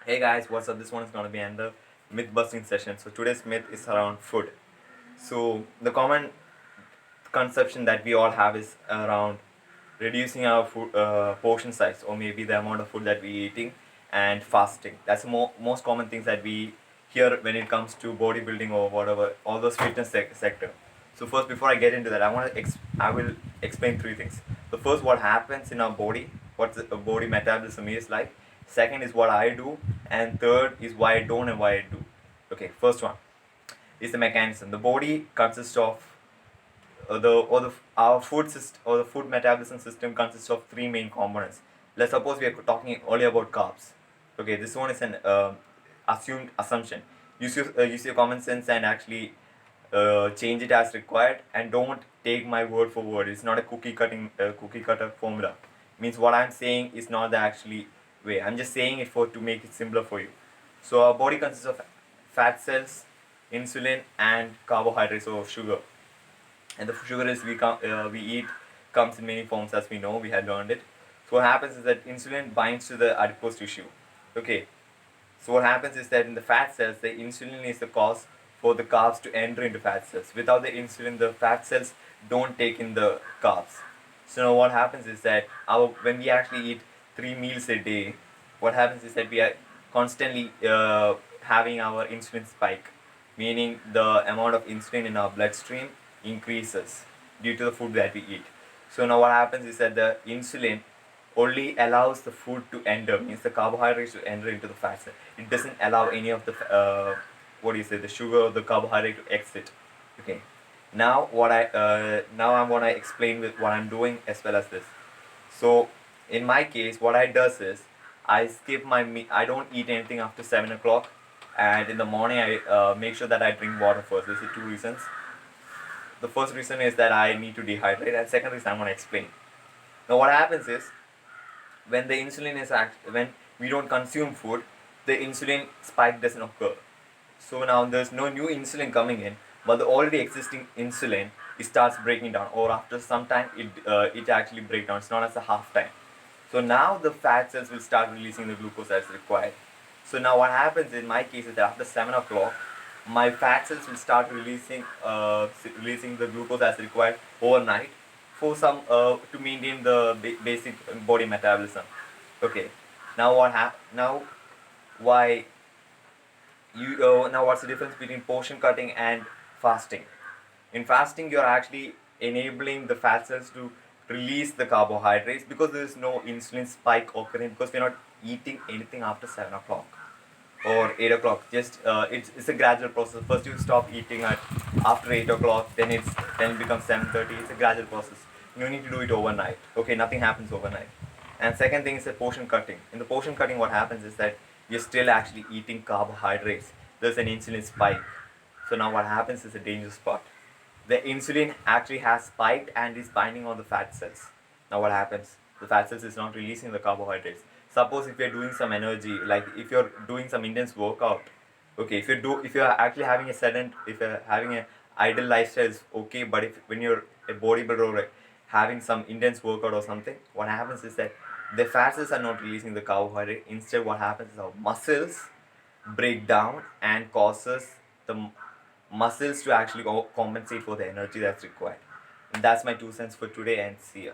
Hey guys, what's up? This one is going to be another myth busting session. So today's myth is around food. So the common conception that we all have is around reducing our food portion size, or maybe the amount of food that we're eating, and fasting. That's the most common things that we hear when it comes to bodybuilding or whatever, all those fitness sector. So first, before I get into that, I will explain three things. The first, what happens in our body, what the body metabolism is like. Second is what I do, and third is why I don't and why I do. Okay, first one is the mechanism. The body consists of the our food system, or the food metabolism system consists of three main components. Let's suppose we are talking only about carbs. Okay, this one is an assumed assumption. Use your common sense and actually change it as required, and don't take my word for word. It's not a cookie cutter formula. Means what I'm saying is not the actually way. I'm just saying it for to make it simpler for you. So our body consists of fat cells, insulin, and carbohydrates or sugar. And the sugar is we eat comes in many forms, as we know, we had learned it. So what happens is that insulin binds to the adipose tissue. Okay, so what happens is that in the fat cells, the insulin is the cause for the carbs to enter into fat cells. Without the insulin, the fat cells don't take in the carbs. So now what happens is that when we actually eat 3 meals a day, what happens is that we are constantly having our insulin spike, meaning the amount of insulin in our bloodstream increases due to the food that we eat. So now what happens is that the insulin only allows the food to enter, means the carbohydrates to enter into the fat cell. It doesn't allow any of the the sugar or the carbohydrate to exit. Okay. Now I'm gonna explain with what I'm doing as well as this. So in my case, what I does is I skip my I don't eat anything after 7 o'clock, and in the morning I make sure that I drink water first. These are two reasons. The first reason is that I need to dehydrate, and second reason I'm gonna explain. Now what happens is when the insulin is when we don't consume food, the insulin spike doesn't occur. So now there's no new insulin coming in, but the already existing insulin, it starts breaking down, or after some time it actually breaks down. It's not as a half time. So now the fat cells will start releasing the glucose as required. So now what happens in my case is that after 7 o'clock, my fat cells will start releasing the glucose as required overnight for some to maintain the basic body metabolism. Okay. Now now why you now what's the difference between portion cutting and fasting? In fasting, you're actually enabling the fat cells to release the carbohydrates because there is no insulin spike occurring, because we're not eating anything after 7 o'clock or 8 o'clock. Just it's a gradual process. First you stop eating at after 8 o'clock, then it becomes 7:30. It's a gradual process. You don't need to do it overnight. Okay, nothing happens overnight. And second thing is the portion cutting. In the portion cutting, what happens is that you're still actually eating carbohydrates. There's an insulin spike. So now what happens is a dangerous part. The insulin actually has spiked and is binding on the fat cells. Now what happens? The fat cells is not releasing the carbohydrates. Suppose if you're doing some energy, like if you're doing some intense workout, okay, if you're actually having if you're having an idle lifestyle is okay, but if when you're a bodybuilder or having some intense workout or something, what happens is that the fat cells are not releasing the carbohydrate. Instead, what happens is our muscles break down and causes the muscles to actually compensate for the energy that's required. And that's my 2 cents for today, and see ya.